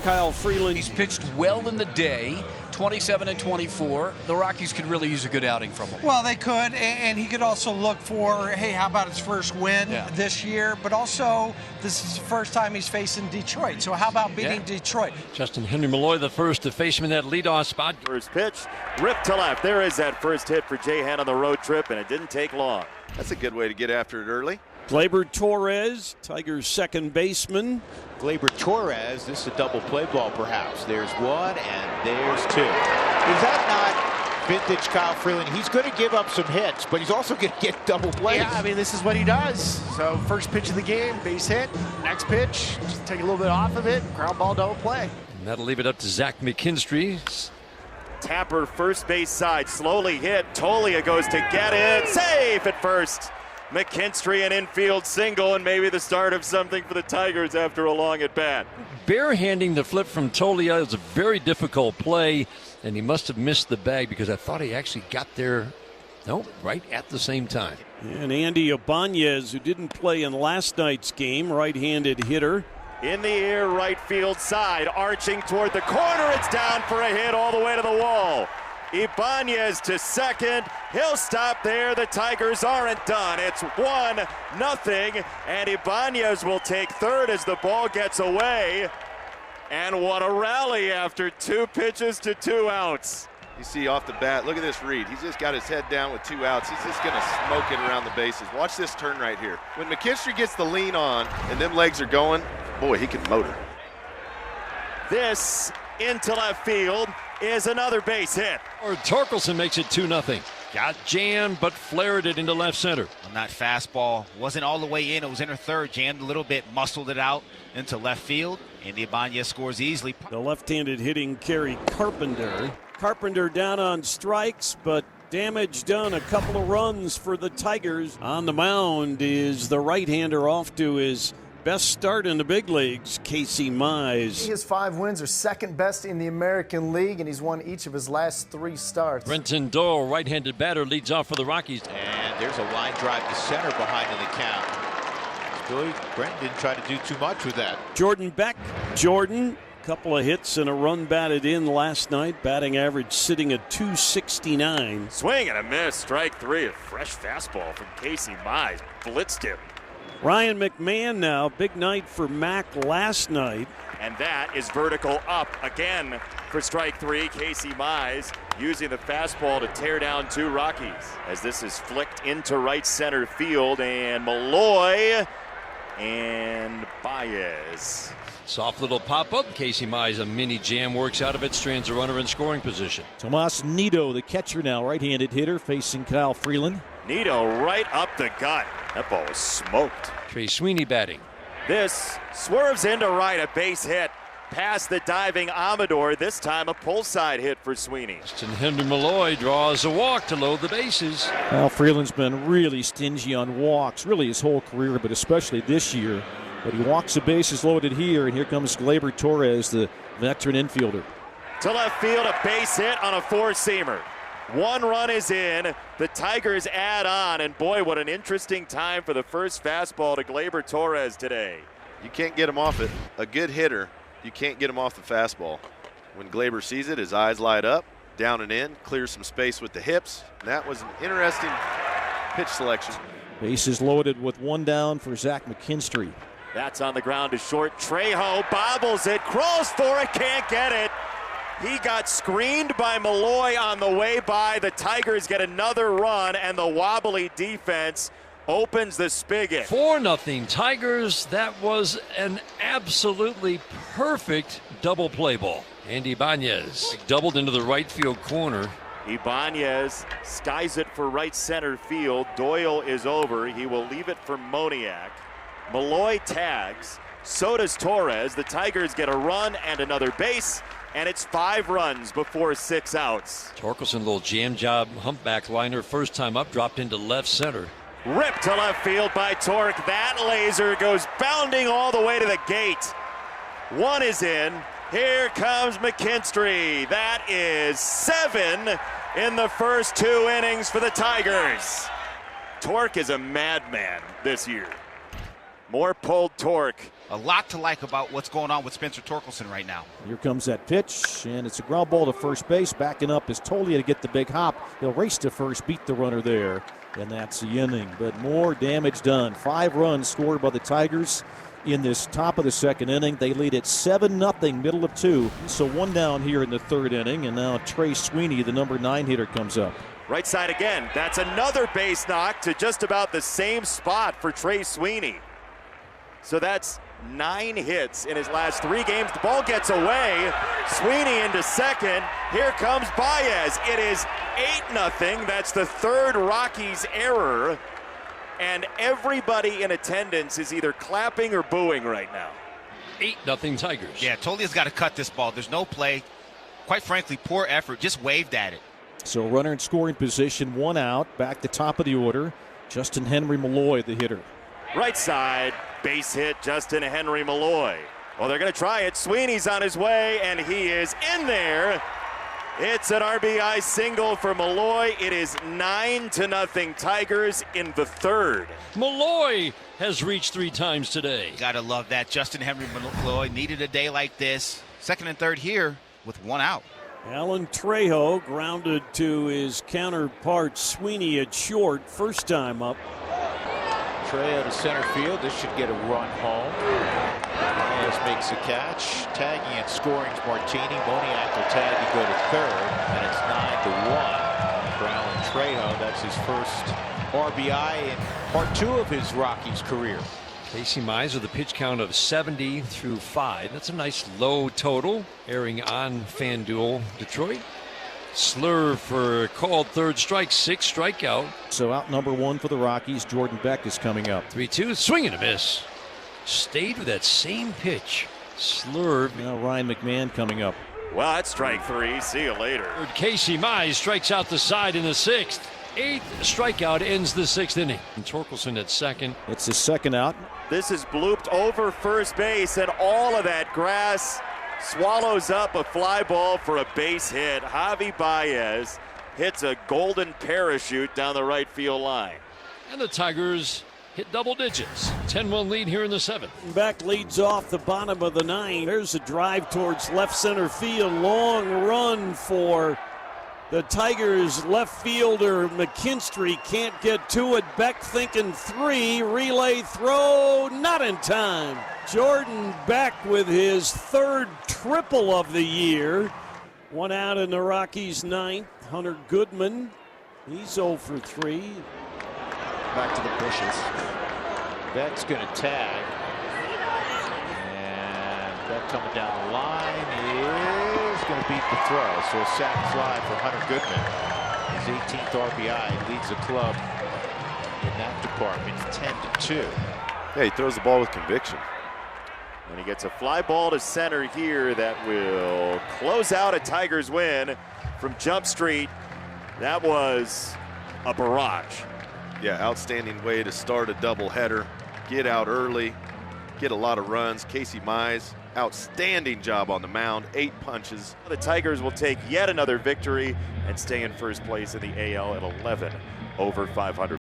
Kyle Freeland. He's pitched well in the day, 27 and 24. The Rockies could really use a good outing from him. Well, they could, and he could also look for, hey, how about his first win this year? But also, this is the first time he's facing Detroit. So how about beating Detroit? Justin Henry Malloy, the first to face him in that leadoff spot. First pitch, ripped to left. There is that first hit for Jahan on the road trip, and it didn't take long. That's a good way to get after it early. Gleyber Torres, Tigers' second baseman. Gleyber Torres, this is a double play ball perhaps. There's one and there's two. Is that not vintage Kyle Freeland? He's going to give up some hits, but he's also going to get double plays. Yeah, I mean, this is what he does. So first pitch of the game, base hit. Next pitch, just take a little bit off of it, ground ball, double play. And that'll leave it up to Zach McKinstry. Tapper first base side, slowly hit. Tolia goes to get it. Safe at first. McKinstry an infield single, and maybe the start of something for the Tigers after a long at bat. Barehanding the flip from Tolia is a very difficult play, and he must have missed the bag because I thought he actually got there, right at the same time. And Andy Ibanez, who didn't play in last night's game, right-handed hitter. In the air, right field side, arching toward the corner. It's down for a hit all the way to the wall. Ibanez to second. He'll stop there. The Tigers aren't done. It's 1-0, and Ibanez will take third as the ball gets away. And what a rally after 2 pitches to 2 outs. You see off the bat, look at this read. He's just got his head down with 2 outs. He's just going to smoke it around the bases. Watch this turn right here. When McKinstry gets the lean on and them legs are going, boy, he can motor. This into left field is another base hit. Or Torkelson makes it 2-0. Got jammed, but flared it into left center. On that fastball, wasn't all the way in. It was in her third, jammed a little bit, muscled it out into left field. And Ibanez scores easily. The left-handed hitting Kerry Carpenter. Carpenter down on strikes, but damage done. A couple of runs for the Tigers. On the mound is the right-hander off to his best start in the big leagues, Casey Mize. His 5 wins are second best in the American League, and he's won each of his last 3 starts. Brenton Doyle, right-handed batter, leads off for the Rockies. And there's a line drive to center behind in the count. Billy Brent didn't try to do too much with that. Jordan Beck. Jordan, couple of hits and a run batted in last night. Batting average sitting at .269. Swing and a miss. Strike 3. A fresh fastball from Casey Mize. Blitzed him. Ryan McMahon now. Big night for Mac last night. And that is vertical up again for strike 3. Casey Mize using the fastball to tear down 2 Rockies. As this is flicked into right center field, and Malloy and Baez. Soft little pop-up. Casey Mize, a mini jam, works out of it, strands a runner in scoring position. Tomas Nido, the catcher now, right-handed hitter, facing Kyle Freeland. Nido right up the gut. That ball was smoked. Trey Sweeney batting. This swerves into right, a base hit past the diving Amador. This time a pull side hit for Sweeney. Justin Henry Malloy draws a walk to load the bases. Kyle Freeland's been really stingy on walks, really his whole career, but especially this year. But he walks the bases loaded here, and here comes Gleyber Torres, the veteran infielder. To left field, a base hit on a 4-seamer. 1 run is in. The Tigers add on, and boy, what an interesting time for the first fastball to Gleyber Torres today. You can't get him off it. A good hitter, you can't get him off the fastball. When Gleyber sees it, his eyes light up, down and in, clears some space with the hips. And that was an interesting pitch selection. Bases loaded with 1 down for Zach McKinstry. That's on the ground to short. Trejo bobbles it, crawls for it, can't get it. He got screened by Malloy on the way by. The Tigers get another run, and the wobbly defense opens the spigot. 4-0 Tigers. That was an absolutely perfect double play ball. Andy Ibanez doubled into the right field corner. Ibanez skies it for right center field. Doyle is over. He will leave it for Moniak. Malloy tags. So does Torres. The Tigers get a run and another base, and it's 5 runs before 6 outs. Torkelson, little jam job, humpback liner, first time up, dropped into left center. Ripped to left field by Torque. That laser goes bounding all the way to the gate. 1 is in. Here comes McKinstry. That is 7 in the first 2 innings for the Tigers. Torque is a madman this year. More pulled torque. A lot to like about what's going on with Spencer Torkelson right now. Here comes that pitch, and it's a ground ball to first base. Backing up is Tolia to get the big hop. He'll race to first, beat the runner there, and that's the inning. But more damage done. 5 runs scored by the Tigers in this top of the second inning. They lead at 7-0, middle of 2. So 1 down here in the third inning, and now Trey Sweeney, the number 9 hitter, comes up. Right side again. That's another base knock to just about the same spot for Trey Sweeney. So that's 9 hits in his last 3 games. The ball gets away. Sweeney into second. Here comes Baez. It is 8-0. That's the 3rd Rockies error. And everybody in attendance is either clapping or booing right now. 8-0 Tigers. Yeah, Tolia's got to cut this ball. There's no play. Quite frankly, poor effort. Just waved at it. So runner in scoring position, 1 out. Back the top of the order. Justin Henry Malloy, the hitter. Right side, base hit, Justin Henry Malloy. Well, they're going to try it. Sweeney's on his way, and he is in there. It's an RBI single for Malloy. It is 9-0 Tigers in the 3rd. Malloy has reached 3 times today. Gotta love that. Justin Henry Malloy needed a day like this. 2nd and 3rd here with 1 out. Alan Trejo grounded to his counterpart Sweeney at short, first time up. Trejo to center field. This should get a run home. Baez makes a catch. Tagging and scoring is Martini. Moniak will tag and go to 3rd. And it's 9-1 for Alan Trejo. That's his first RBI in part 2 of his Rockies career. Casey Mize with a pitch count of 70 through 5. That's a nice low total. Airing on FanDuel Detroit. Slur for called 3rd strike, 6 strikeout. So out number 1 for the Rockies. Jordan Beck is coming up. 3-2, swing and a miss. Stayed with that same pitch. Slurve. Now Ryan McMahon coming up. Well, that's strike 3. See you later. Casey Mize strikes out the side in the 6th. 8th strikeout ends the 6th inning. And Torkelson at second. It's the 2nd out. This is blooped over first base, and all of that grass swallows up a fly ball for a base hit. Javi Baez hits a golden parachute down the right field line. And the Tigers hit double digits. 10-1 lead here in the 7th. Beck leads off the bottom of the 9th. There's a drive towards left center field. Long run for the Tigers left fielder McKinstry. Can't get to it. Beck thinking 3. Relay throw. Not in time. Jordan Beck with his 3rd triple of the year. 1 out in the Rockies' 9th. Hunter Goodman. He's 0 for 3. Back to the bushes. Beck's going to tag. And Beck coming down the line is going to beat the throw. So a sac fly for Hunter Goodman. His 18th RBI leads the club in that department 10-2. Yeah, he throws the ball with conviction. And he gets a fly ball to center here that will close out a Tigers win from Jump Street. That was a barrage. Yeah, outstanding way to start a doubleheader. Get out early, get a lot of runs. Casey Mize, outstanding job on the mound. 8 punches. The Tigers will take yet another victory and stay in first place in the AL at 11 over 500.